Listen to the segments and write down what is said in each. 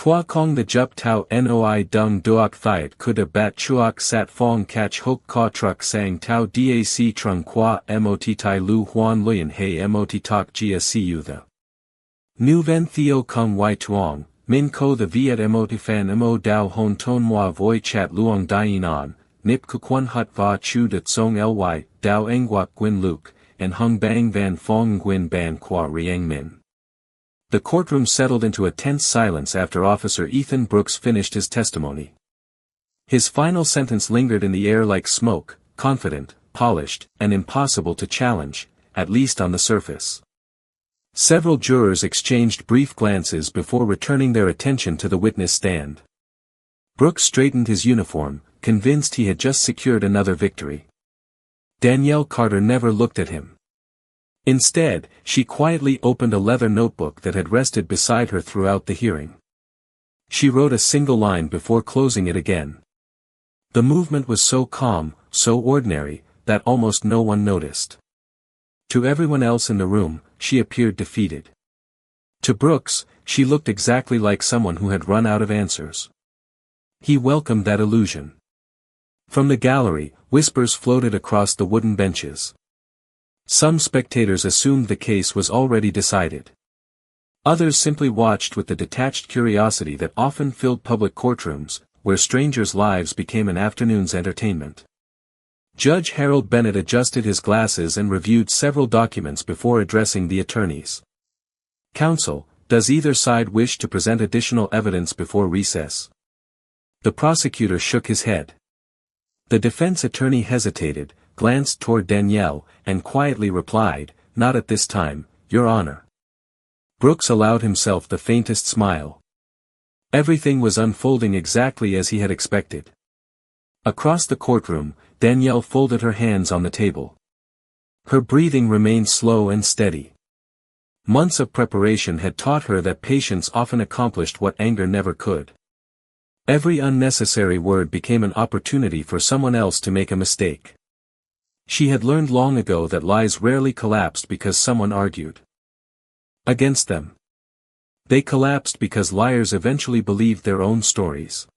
Tua kong the jup tau noi dung duok thiet kuda bat chuok sat fong catch hok ka truck sang tau dac trung qua mot tai lu huan luyen he mot tok gia siu the. Nu ven theo kung y tuong, min ko the viet mot fan mo dao hon ton moi voi chat luong dien on, nip kukwon hut va chu de tsong ly, dao engwak gwin luke, and hung bang van fong gwin ban qua riang min. The courtroom settled into a tense silence after Officer Ethan Brooks finished his testimony. His final sentence lingered in the air like smoke, confident, polished, and impossible to challenge, at least on the surface. Several jurors exchanged brief glances before returning their attention to the witness stand. Brooks straightened his uniform, convinced he had just secured another victory. Danielle Carter never looked at him. Instead, she quietly opened a leather notebook that had rested beside her throughout the hearing. She wrote a single line before closing it again. The movement was so calm, so ordinary, that almost no one noticed. To everyone else in the room, she appeared defeated. To Brooks, she looked exactly like someone who had run out of answers. He welcomed that illusion. From the gallery, whispers floated across the wooden benches. Some spectators assumed the case was already decided. Others simply watched with the detached curiosity that often filled public courtrooms, where strangers' lives became an afternoon's entertainment. Judge Harold Bennett adjusted his glasses and reviewed several documents before addressing the attorneys. "Counsel, does either side wish to present additional evidence before recess?" The prosecutor shook his head. The defense attorney hesitated, glanced toward Danielle, and quietly replied, "Not at this time, Your Honor." Brooks allowed himself the faintest smile. Everything was unfolding exactly as he had expected. Across the courtroom, Danielle folded her hands on the table. Her breathing remained slow and steady. Months of preparation had taught her that patience often accomplished what anger never could. Every unnecessary word became an opportunity for someone else to make a mistake. She had learned long ago that lies rarely collapsed because someone argued against them. They collapsed because liars eventually believed their own stories.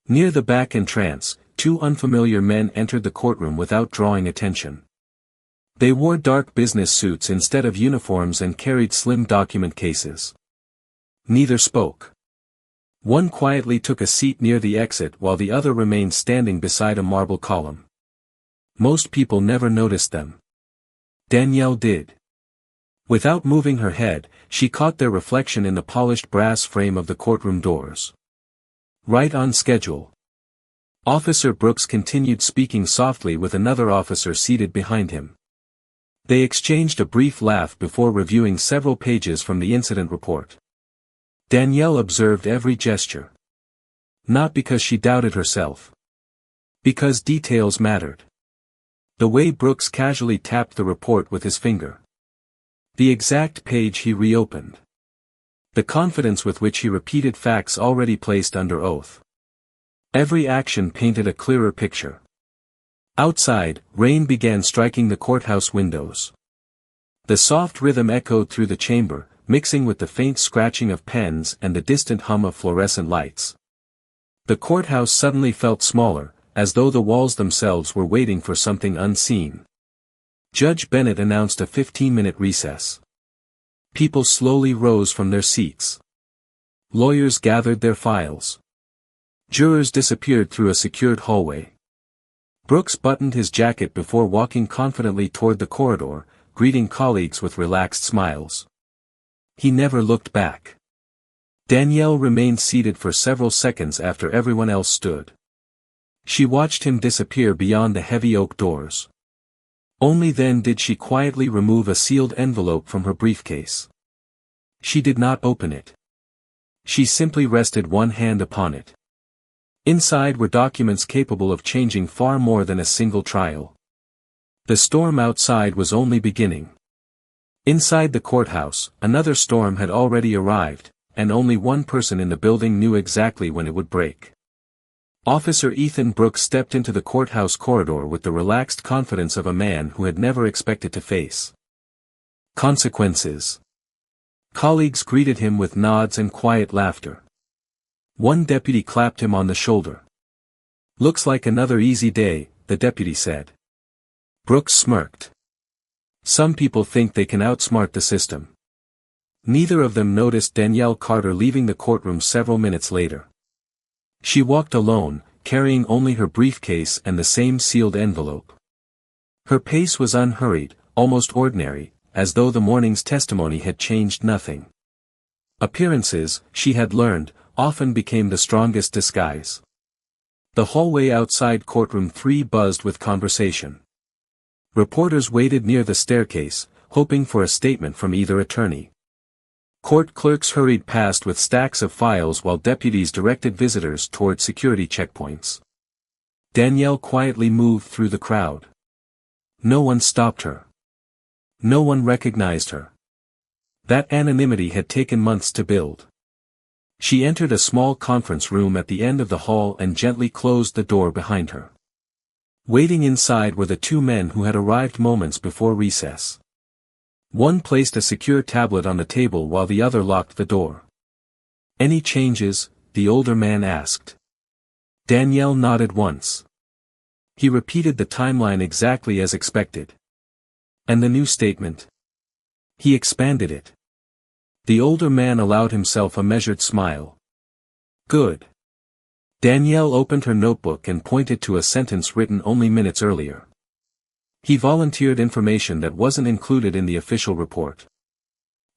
Near the back entrance, two unfamiliar men entered the courtroom without drawing attention. They wore dark business suits instead of uniforms and carried slim document cases. Neither spoke. One quietly took a seat near the exit while the other remained standing beside a marble column. Most people never noticed them. Danielle did. Without moving her head, she caught their reflection in the polished brass frame of the courtroom doors. Right on schedule. Officer Brooks continued speaking softly with another officer seated behind him. They exchanged a brief laugh before reviewing several pages from the incident report. Danielle observed every gesture. Not because she doubted herself. Because details mattered. The way Brooks casually tapped the report with his finger. The exact page he reopened. The confidence with which he repeated facts already placed under oath. Every action painted a clearer picture. Outside, rain began striking the courthouse windows. The soft rhythm echoed through the chamber, mixing with the faint scratching of pens and the distant hum of fluorescent lights. The courthouse suddenly felt smaller, as though the walls themselves were waiting for something unseen. Judge Bennett announced a 15-minute recess. People slowly rose from their seats. Lawyers gathered their files. Jurors disappeared through a secured hallway. Brooks buttoned his jacket before walking confidently toward the corridor, greeting colleagues with relaxed smiles. He never looked back. Danielle remained seated for several seconds after everyone else stood. She watched him disappear beyond the heavy oak doors. Only then did she quietly remove a sealed envelope from her briefcase. She did not open it. She simply rested one hand upon it. Inside were documents capable of changing far more than a single trial. The storm outside was only beginning. Inside the courthouse, another storm had already arrived, and only one person in the building knew exactly when it would break. Officer Ethan Brooks stepped into the courthouse corridor with the relaxed confidence of a man who had never expected to face consequences. Colleagues greeted him with nods and quiet laughter. One deputy clapped him on the shoulder. "Looks like another easy day," the deputy said. Brooks smirked. Some people think they can outsmart the system. Neither of them noticed Danielle Carter leaving the courtroom several minutes later. She walked alone, carrying only her briefcase and the same sealed envelope. Her pace was unhurried, almost ordinary, as though the morning's testimony had changed nothing. Appearances, she had learned, often became the strongest disguise. The hallway outside courtroom 3 buzzed with conversation. Reporters waited near the staircase, hoping for a statement from either attorney. Court clerks hurried past with stacks of files while deputies directed visitors toward security checkpoints. Danielle quietly moved through the crowd. No one stopped her. No one recognized her. That anonymity had taken months to build. She entered a small conference room at the end of the hall and gently closed the door behind her. Waiting inside were the 2 men who had arrived moments before recess. One placed a secure tablet on the table while the other locked the door. "Any changes?" the older man asked. Danielle nodded once. He repeated the timeline exactly as expected. "And the new statement?" He expanded it. The older man allowed himself a measured smile. "Good." Danielle opened her notebook and pointed to a sentence written only minutes earlier. He volunteered information that wasn't included in the official report.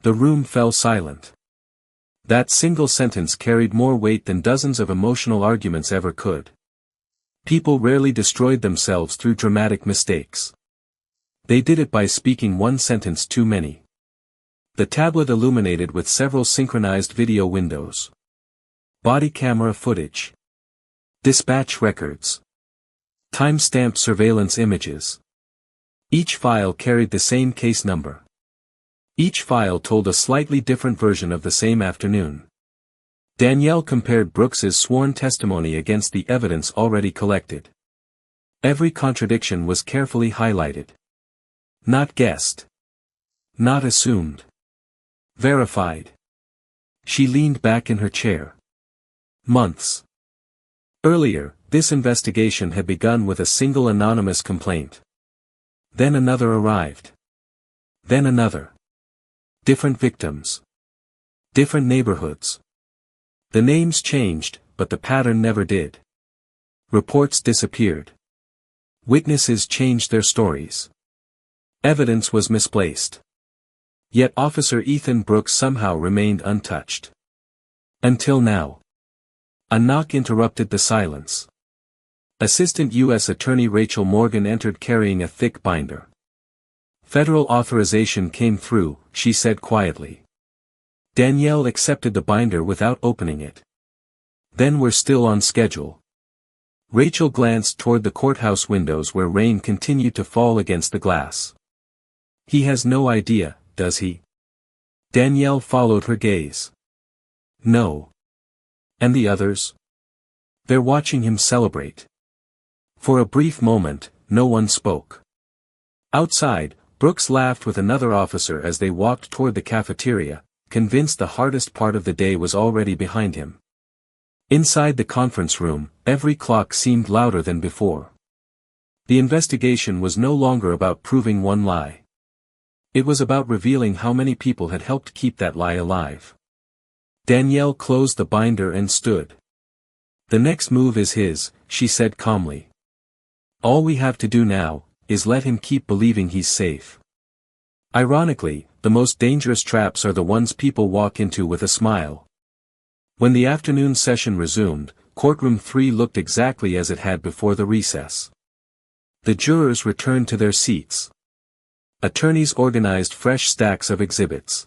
The room fell silent. That single sentence carried more weight than dozens of emotional arguments ever could. People rarely destroyed themselves through dramatic mistakes. They did it by speaking one sentence too many. The tablet illuminated with several synchronized video windows. Body camera footage. Dispatch records. Timestamp surveillance images. Each file carried the same case number. Each file told a slightly different version of the same afternoon. Danielle compared Brooks's sworn testimony against the evidence already collected. Every contradiction was carefully highlighted. Not guessed. Not assumed. Verified. She leaned back in her chair. Months earlier, this investigation had begun with a single anonymous complaint. Then another arrived. Then another. Different victims. Different neighborhoods. The names changed, but the pattern never did. Reports disappeared. Witnesses changed their stories. Evidence was misplaced. Yet Officer Ethan Brooks somehow remained untouched. Until now. A knock interrupted the silence. Assistant U.S. Attorney Rachel Morgan entered carrying a thick binder. "Federal authorization came through," she said quietly. Danielle accepted the binder without opening it. "Then we're still on schedule." Rachel glanced toward the courthouse windows where rain continued to fall against the glass. "He has no idea, does he?" Danielle followed her gaze. "No." "And the others?" "They're watching him celebrate." For a brief moment, no one spoke. Outside, Brooks laughed with another officer as they walked toward the cafeteria, convinced the hardest part of the day was already behind him. Inside the conference room, every clock seemed louder than before. The investigation was no longer about proving one lie. It was about revealing how many people had helped keep that lie alive. Danielle closed the binder and stood. "The next move is his," she said calmly. "All we have to do now, is let him keep believing he's safe." Ironically, the most dangerous traps are the ones people walk into with a smile. When the afternoon session resumed, courtroom 3 looked exactly as it had before the recess. The jurors returned to their seats. Attorneys organized fresh stacks of exhibits.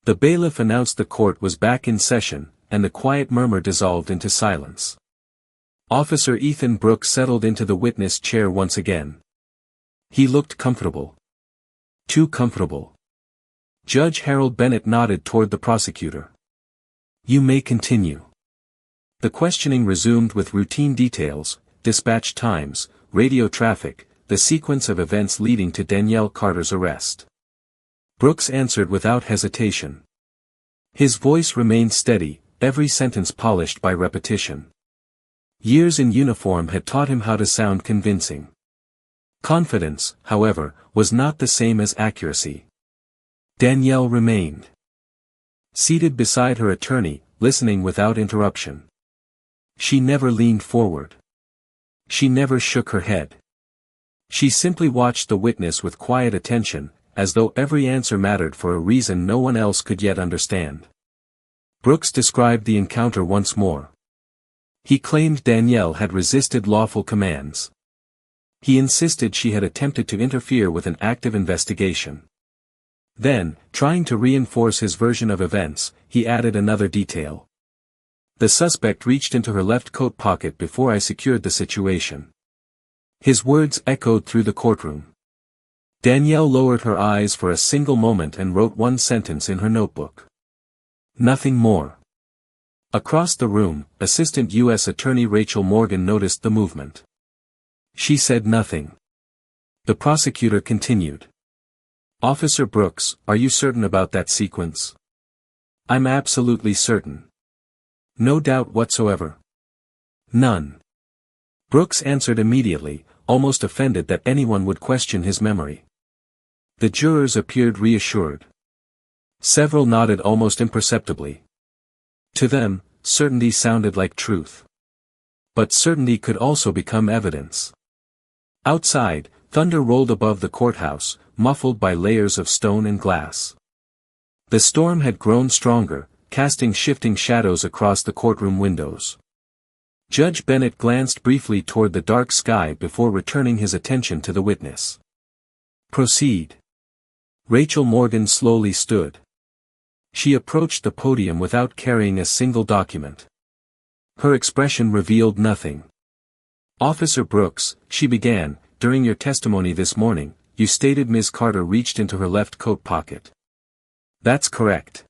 The bailiff announced the court was back in session, and the quiet murmur dissolved into silence. Officer Ethan Brooks settled into the witness chair once again. He looked comfortable. Too comfortable. Judge Harold Bennett nodded toward the prosecutor. "You may continue." The questioning resumed with routine details, dispatch times, radio traffic, the sequence of events leading to Danielle Carter's arrest. Brooks answered without hesitation. His voice remained steady, every sentence polished by repetition. Years in uniform had taught him how to sound convincing. Confidence, however, was not the same as accuracy. Danielle remained seated beside her attorney, listening without interruption. She never leaned forward. She never shook her head. She simply watched the witness with quiet attention, as though every answer mattered for a reason no one else could yet understand. Brooks described the encounter once more. He claimed Danielle had resisted lawful commands. He insisted she had attempted to interfere with an active investigation. Then, trying to reinforce his version of events, he added another detail. The suspect reached into her left coat pocket before I secured the situation. His words echoed through the courtroom. Danielle lowered her eyes for a single moment and wrote one sentence in her notebook. Nothing more. Across the room, Assistant U.S. Attorney Rachel Morgan noticed the movement. She said nothing. The prosecutor continued. Officer Brooks, are you certain about that sequence? I'm absolutely certain. No doubt whatsoever. None. Brooks answered immediately, almost offended that anyone would question his memory. The jurors appeared reassured. Several nodded almost imperceptibly. To them, certainty sounded like truth. But certainty could also become evidence. Outside, thunder rolled above the courthouse, muffled by layers of stone and glass. The storm had grown stronger, casting shifting shadows across the courtroom windows. Judge Bennett glanced briefly toward the dark sky before returning his attention to the witness. Proceed. Rachel Morgan slowly stood. She approached the podium without carrying a single document. Her expression revealed nothing. Officer Brooks, she began, during your testimony this morning, you stated Ms. Carter reached into her left coat pocket. That's correct.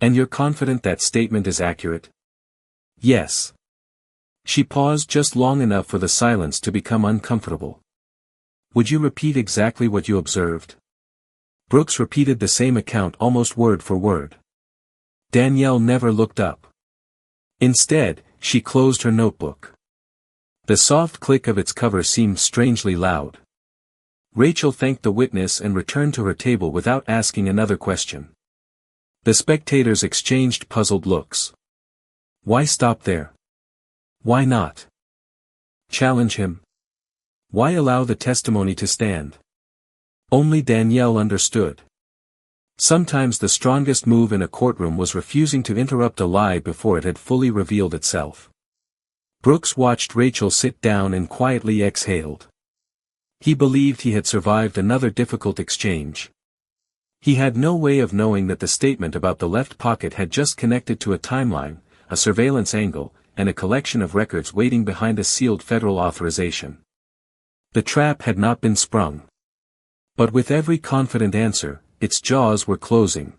And you're confident that statement is accurate? Yes. She paused just long enough for the silence to become uncomfortable. Would you repeat exactly what you observed? Brooks repeated the same account almost word for word. Danielle never looked up. Instead, she closed her notebook. The soft click of its cover seemed strangely loud. Rachel thanked the witness and returned to her table without asking another question. The spectators exchanged puzzled looks. Why stop there? Why not challenge him? Why allow the testimony to stand? Only Danielle understood. Sometimes the strongest move in a courtroom was refusing to interrupt a lie before it had fully revealed itself. Brooks watched Rachel sit down and quietly exhaled. He believed he had survived another difficult exchange. He had no way of knowing that the statement about the left pocket had just connected to a timeline, a surveillance angle, and a collection of records waiting behind a sealed federal authorization. The trap had not been sprung. But with every confident answer, its jaws were closing.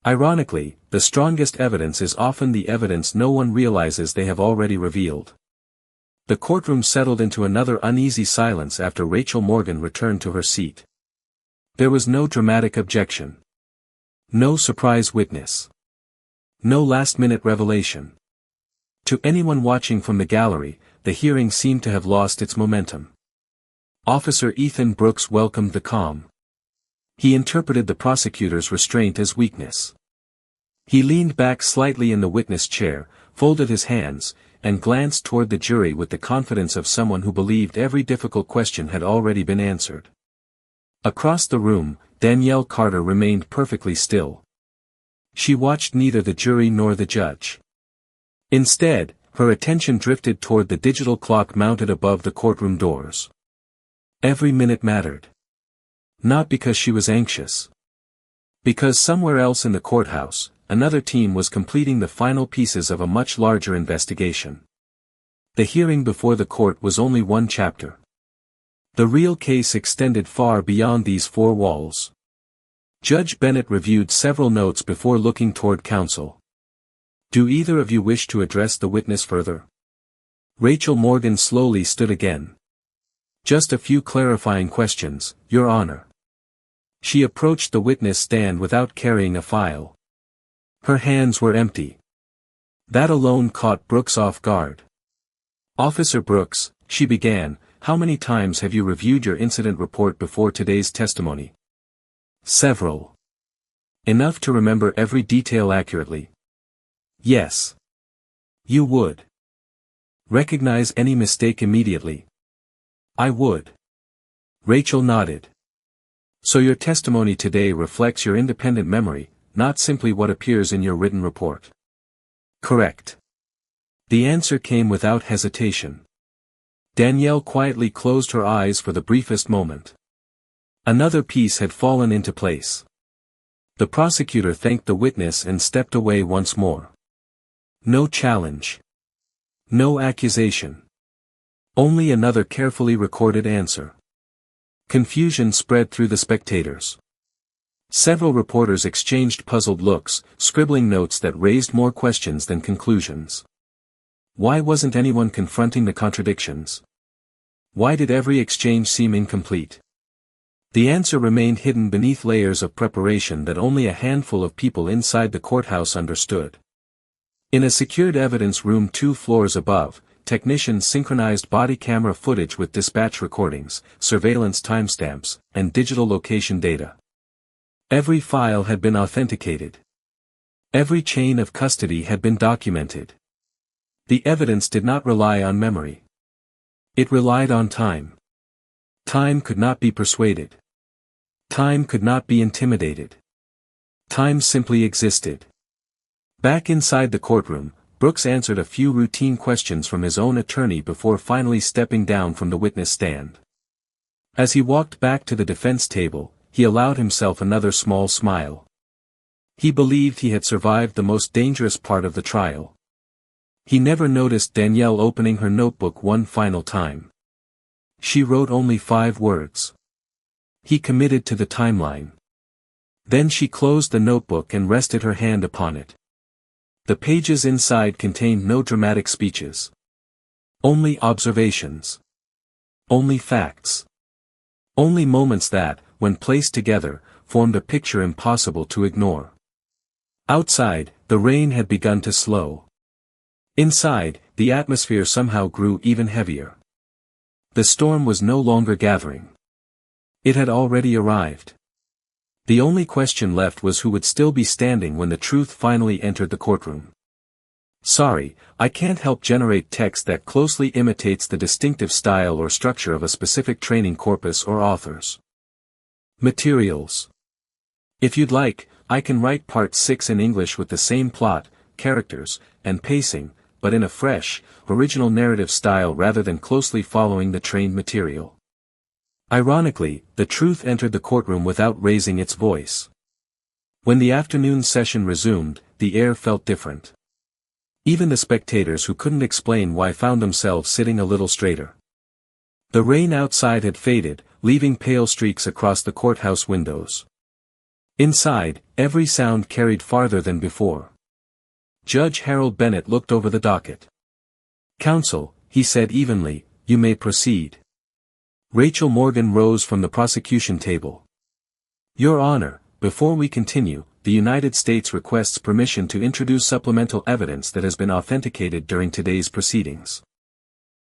Ironically, the strongest evidence is often the evidence no one realizes they have already revealed. The courtroom settled into another uneasy silence after Rachel Morgan returned to her seat. There was no dramatic objection. No surprise witness. No last-minute revelation. To anyone watching from the gallery, the hearing seemed to have lost its momentum. Officer Ethan Brooks welcomed the calm. He interpreted the prosecutor's restraint as weakness. He leaned back slightly in the witness chair, folded his hands, and glanced toward the jury with the confidence of someone who believed every difficult question had already been answered. Across the room, Danielle Carter remained perfectly still. She watched neither the jury nor the judge. Instead, her attention drifted toward the digital clock mounted above the courtroom doors. Every minute mattered. Not because she was anxious. Because somewhere else in the courthouse, another team was completing the final pieces of a much larger investigation. The hearing before the court was only one chapter. The real case extended far beyond these four walls. Judge Bennett reviewed several notes before looking toward counsel. Do either of you wish to address the witness further? Rachel Morgan slowly stood again. Just a few clarifying questions, Your Honor. She approached the witness stand without carrying a file. Her hands were empty. That alone caught Brooks off guard. "Officer Brooks," she began, "how many times have you reviewed your incident report before today's testimony?" "Several. Enough to remember every detail accurately." "Yes." "You would recognize any mistake immediately?" "I would." Rachel nodded. "So your testimony today reflects your independent memory, not simply what appears in your written report?" "Correct." The answer came without hesitation. Danielle quietly closed her eyes for the briefest moment. Another piece had fallen into place. The prosecutor thanked the witness and stepped away once more. No challenge. No accusation. Only another carefully recorded answer. Confusion spread through the spectators. Several reporters exchanged puzzled looks, scribbling notes that raised more questions than conclusions. Why wasn't anyone confronting the contradictions? Why did every exchange seem incomplete? The answer remained hidden beneath layers of preparation that only a handful of people inside the courthouse understood. In a secured evidence room 2 floors above, technicians synchronized body camera footage with dispatch recordings, surveillance timestamps, and digital location data. Every file had been authenticated. Every chain of custody had been documented. The evidence did not rely on memory. It relied on time. Time could not be persuaded. Time could not be intimidated. Time simply existed. Back inside the courtroom, Brooks answered a few routine questions from his own attorney before finally stepping down from the witness stand. As he walked back to the defense table, he allowed himself another small smile. He believed he had survived the most dangerous part of the trial. He never noticed Danielle opening her notebook one final time. She wrote only 5 words. He committed to the timeline. Then she closed the notebook and rested her hand upon it. The pages inside contained no dramatic speeches. Only observations. Only facts. Only moments that, when placed together, formed a picture impossible to ignore. Outside, the rain had begun to slow. Inside, the atmosphere somehow grew even heavier. The storm was no longer gathering. It had already arrived. The only question left was who would still be standing when the truth finally entered the courtroom. "Sorry, I can't help generate text that closely imitates the distinctive style or structure of a specific training corpus or authors. Materials. If you'd like, I can write part 6 in English with the same plot, characters, and pacing, but in a fresh, original narrative style rather than closely following the trained material." Ironically, the truth entered the courtroom without raising its voice. When the afternoon session resumed, the air felt different. Even the spectators who couldn't explain why found themselves sitting a little straighter. The rain outside had faded, leaving pale streaks across the courthouse windows. Inside, every sound carried farther than before. Judge Harold Bennett looked over the docket. "Counsel," he said evenly, "you may proceed." Rachel Morgan rose from the prosecution table. "Your Honor, before we continue, the United States requests permission to introduce supplemental evidence that has been authenticated during today's proceedings."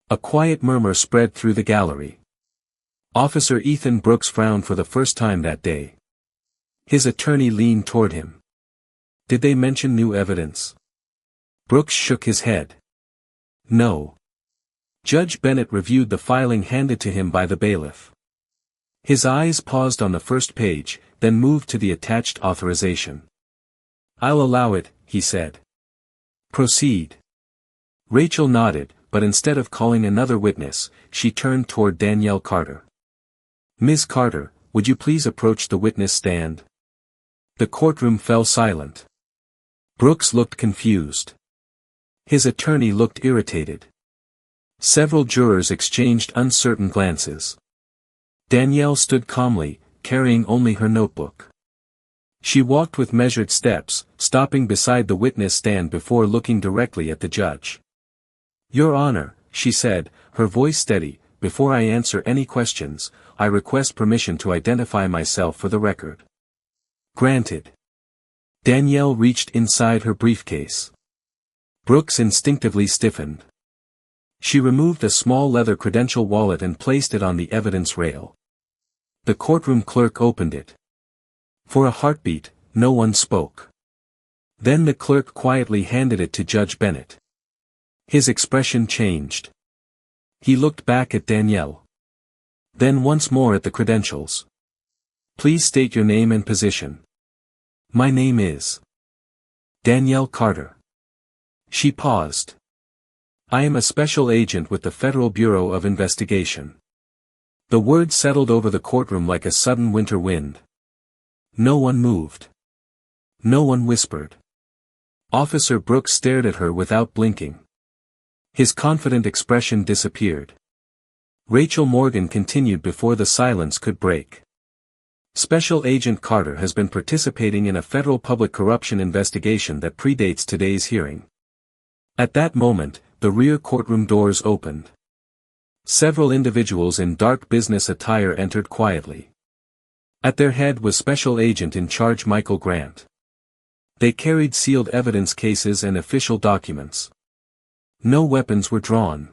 A quiet murmur spread through the gallery. Officer Ethan Brooks frowned for the first time that day. His attorney leaned toward him. "Did they mention new evidence?" Brooks shook his head. "No." Judge Bennett reviewed the filing handed to him by the bailiff. His eyes paused on the first page, then moved to the attached authorization. "I'll allow it," he said. "Proceed." Rachel nodded, but instead of calling another witness, she turned toward Danielle Carter. "Ms. Carter, would you please approach the witness stand?" The courtroom fell silent. Brooks looked confused. His attorney looked irritated. Several jurors exchanged uncertain glances. Danielle stood calmly, carrying only her notebook. She walked with measured steps, stopping beside the witness stand before looking directly at the judge. "Your Honor," she said, her voice steady, "before I answer any questions, I request permission to identify myself for the record." "Granted." Danielle reached inside her briefcase. Brooks instinctively stiffened. She removed a small leather credential wallet and placed it on the evidence rail. The courtroom clerk opened it. For a heartbeat, no one spoke. Then the clerk quietly handed it to Judge Bennett. His expression changed. He looked back at Danielle. Then once more at the credentials. Please state your name and position. My name is Danielle Carter. She paused. I am a special agent with the Federal Bureau of Investigation. The word settled over the courtroom like a sudden winter wind. No one moved. No one whispered. Officer Brooks stared at her without blinking. His confident expression disappeared. Rachel Morgan continued before the silence could break. Special Agent Carter has been participating in a federal public corruption investigation that predates today's hearing. At that moment, the rear courtroom doors opened. Several individuals in dark business attire entered quietly. At their head was Special Agent in Charge Michael Grant. They carried sealed evidence cases and official documents. No weapons were drawn.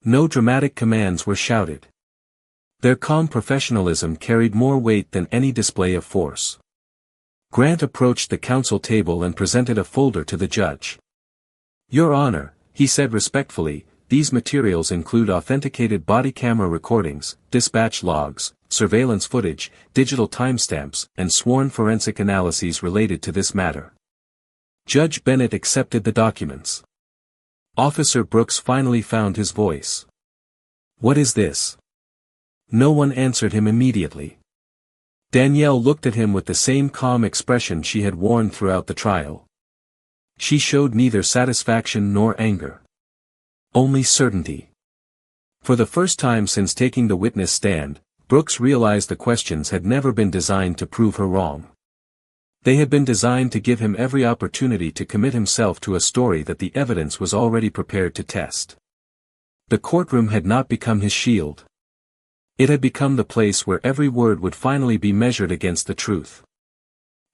No dramatic commands were shouted. Their calm professionalism carried more weight than any display of force. Grant approached the counsel table and presented a folder to the judge. Your Honor, he said respectfully, these materials include authenticated body camera recordings, dispatch logs, surveillance footage, digital timestamps, and sworn forensic analyses related to this matter. Judge Bennett accepted the documents. Officer Brooks finally found his voice. What is this? No one answered him immediately. Danielle looked at him with the same calm expression she had worn throughout the trial. She showed neither satisfaction nor anger. Only certainty. For the first time since taking the witness stand, Brooks realized the questions had never been designed to prove her wrong. They had been designed to give him every opportunity to commit himself to a story that the evidence was already prepared to test. The courtroom had not become his shield. It had become the place where every word would finally be measured against the truth.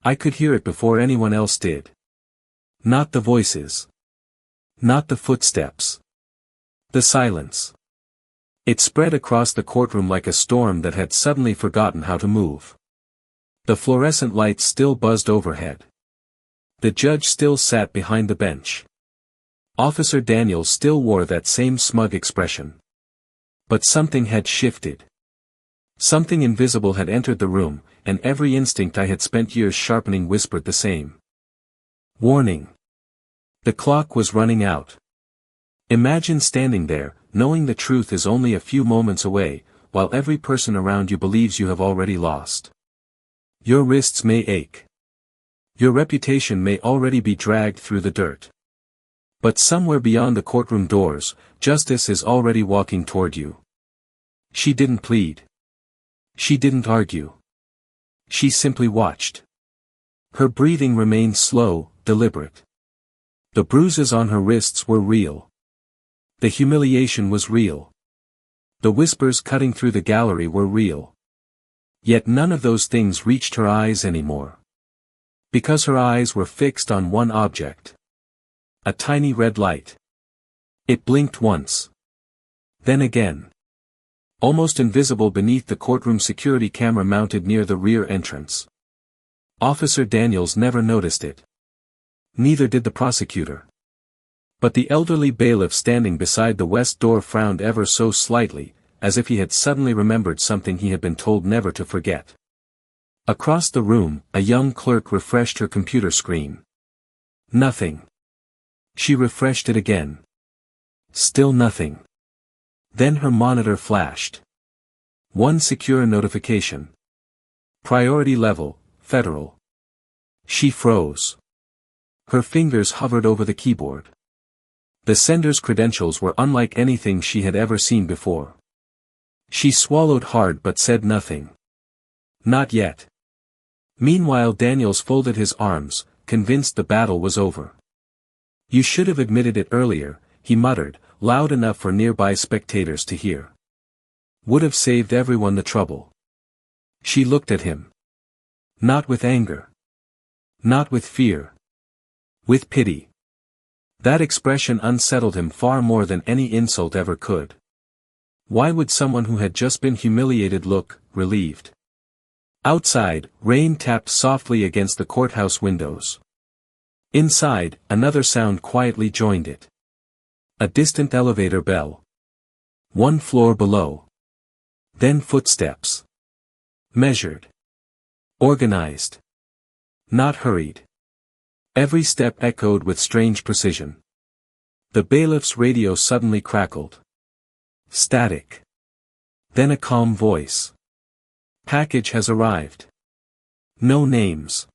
I could hear it before anyone else did. Not the voices. Not the footsteps. The silence. It spread across the courtroom like a storm that had suddenly forgotten how to move. The fluorescent lights still buzzed overhead. The judge still sat behind the bench. Officer Daniels still wore that same smug expression. But something had shifted. Something invisible had entered the room, and every instinct I had spent years sharpening whispered the same. Warning. The clock was running out. Imagine standing there, knowing the truth is only a few moments away, while every person around you believes you have already lost. Your wrists may ache. Your reputation may already be dragged through the dirt. But somewhere beyond the courtroom doors, justice is already walking toward you. She didn't plead. She didn't argue. She simply watched. Her breathing remained slow, deliberate. The bruises on her wrists were real. The humiliation was real. The whispers cutting through the gallery were real. Yet none of those things reached her eyes anymore. Because her eyes were fixed on one object. A tiny red light. It blinked once. Then again. Almost invisible beneath the courtroom security camera mounted near the rear entrance. Officer Daniels never noticed it. Neither did the prosecutor. But the elderly bailiff standing beside the west door frowned ever so slightly, as if he had suddenly remembered something he had been told never to forget. Across the room, a young clerk refreshed her computer screen. Nothing. She refreshed it again. Still nothing. Then her monitor flashed. One secure notification. Priority level, federal. She froze. Her fingers hovered over the keyboard. The sender's credentials were unlike anything she had ever seen before. She swallowed hard but said nothing. Not yet. Meanwhile Daniels folded his arms, convinced the battle was over. You should have admitted it earlier, he muttered, loud enough for nearby spectators to hear. Would have saved everyone the trouble. She looked at him. Not with anger. Not with fear. With pity. That expression unsettled him far more than any insult ever could. Why would someone who had just been humiliated look relieved? Outside, rain tapped softly against the courthouse windows. Inside, another sound quietly joined it. A distant elevator bell. One floor below. Then footsteps. Measured. Organized. Not hurried. Every step echoed with strange precision. The bailiff's radio suddenly crackled. Static. Then a calm voice. Package has arrived. No names.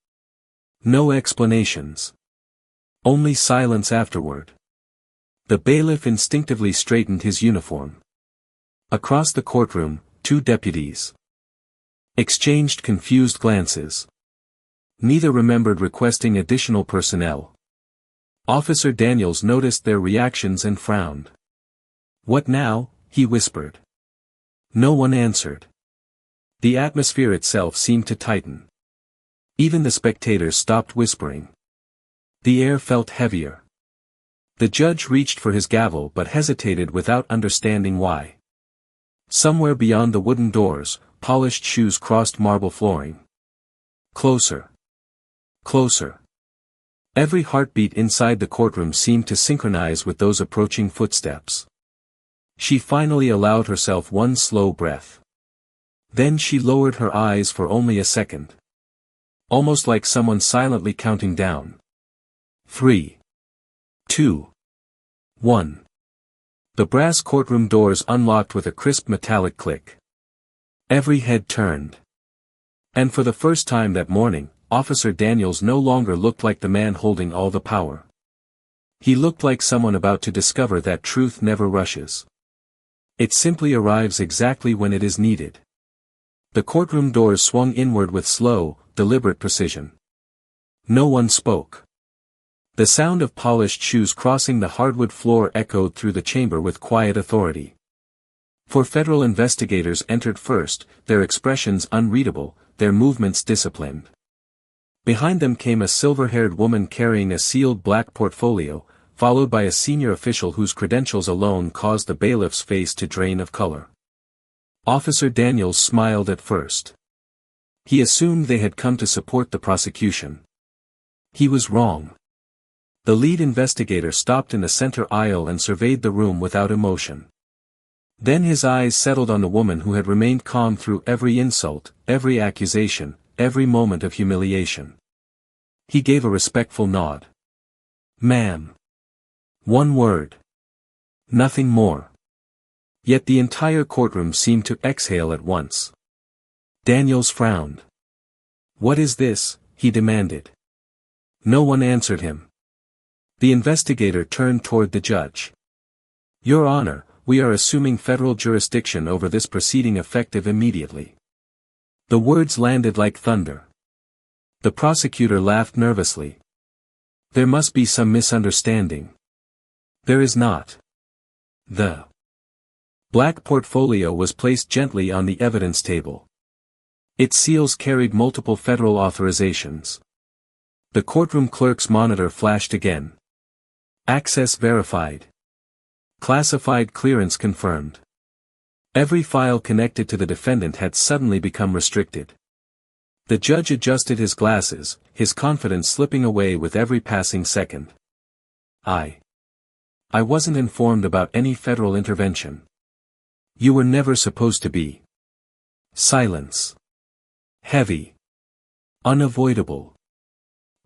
No explanations. Only silence afterward. The bailiff instinctively straightened his uniform. Across the courtroom, two deputies exchanged confused glances. Neither remembered requesting additional personnel. Officer Daniels noticed their reactions and frowned. "What now?" he whispered. No one answered. The atmosphere itself seemed to tighten. Even the spectators stopped whispering. The air felt heavier. The judge reached for his gavel but hesitated without understanding why. Somewhere beyond the wooden doors, polished shoes crossed marble flooring. Closer. Closer. Every heartbeat inside the courtroom seemed to synchronize with those approaching footsteps. She finally allowed herself one slow breath. Then she lowered her eyes for only a second. Almost like someone silently counting down. 3. 2. 1. The brass courtroom doors unlocked with a crisp metallic click. Every head turned. And for the first time that morning, Officer Daniels no longer looked like the man holding all the power. He looked like someone about to discover that truth never rushes. It simply arrives exactly when it is needed. The courtroom doors swung inward with slow, deliberate precision. No one spoke. The sound of polished shoes crossing the hardwood floor echoed through the chamber with quiet authority. 4 federal investigators entered first, their expressions unreadable, their movements disciplined. Behind them came a silver-haired woman carrying a sealed black portfolio, followed by a senior official whose credentials alone caused the bailiff's face to drain of color. Officer Daniels smiled at first. He assumed they had come to support the prosecution. He was wrong. The lead investigator stopped in the center aisle and surveyed the room without emotion. Then his eyes settled on the woman who had remained calm through every insult, every accusation, every moment of humiliation. He gave a respectful nod. "Ma'am." One word. Nothing more. Yet the entire courtroom seemed to exhale at once. Daniels frowned. "What is this?" he demanded. No one answered him. The investigator turned toward the judge. "Your Honor, we are assuming federal jurisdiction over this proceeding effective immediately." The words landed like thunder. The prosecutor laughed nervously. "There must be some misunderstanding." "There is not." The black portfolio was placed gently on the evidence table. Its seals carried multiple federal authorizations. The courtroom clerk's monitor flashed again. Access verified. Classified clearance confirmed. Every file connected to the defendant had suddenly become restricted. The judge adjusted his glasses, his confidence slipping away with every passing second. I wasn't informed about any federal intervention. You were never supposed to be." Silence. Heavy. Unavoidable.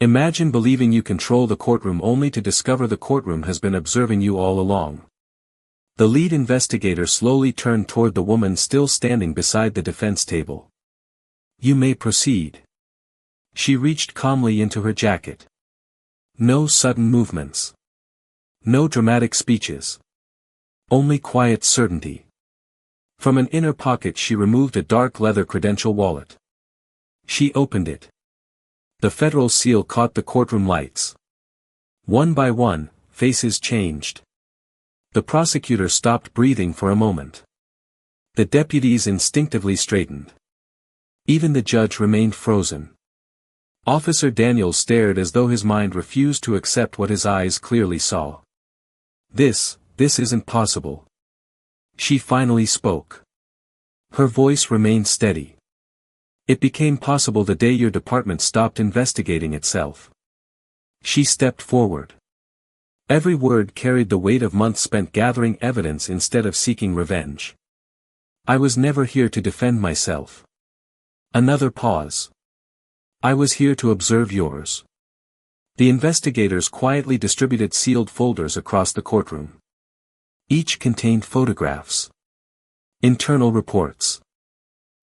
Imagine believing you control the courtroom only to discover the courtroom has been observing you all along. The lead investigator slowly turned toward the woman still standing beside the defense table. "You may proceed." She reached calmly into her jacket. No sudden movements. No dramatic speeches. Only quiet certainty. From an inner pocket she removed a dark leather credential wallet. She opened it. The federal seal caught the courtroom lights. One by one, faces changed. The prosecutor stopped breathing for a moment. The deputies instinctively straightened. Even the judge remained frozen. Officer Daniels stared as though his mind refused to accept what his eyes clearly saw. This isn't possible. She finally spoke. Her voice remained steady. It became possible the day your department stopped investigating itself. She stepped forward. Every word carried the weight of months spent gathering evidence instead of seeking revenge. I was never here to defend myself. Another pause. I was here to observe yours. The investigators quietly distributed sealed folders across the courtroom. Each contained photographs, internal reports,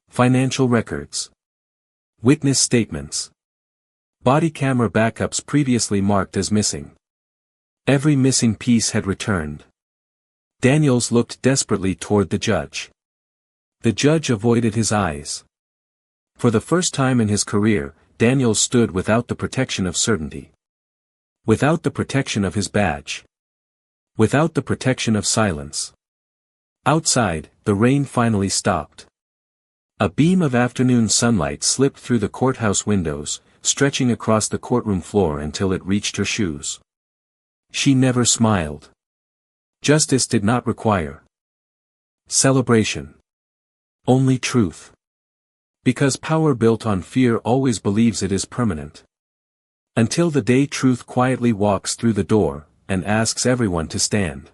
financial records, witness statements, body camera backups previously marked as missing. Every missing piece had returned. Daniels looked desperately toward the judge. The judge avoided his eyes. For the first time in his career, Daniels stood without the protection of certainty. Without the protection of his badge. Without the protection of silence. Outside, the rain finally stopped. A beam of afternoon sunlight slipped through the courthouse windows, stretching across the courtroom floor until it reached her shoes. She never smiled. Justice did not require celebration. Only truth. Because power built on fear always believes it is permanent. Until the day truth quietly walks through the door, and asks everyone to stand.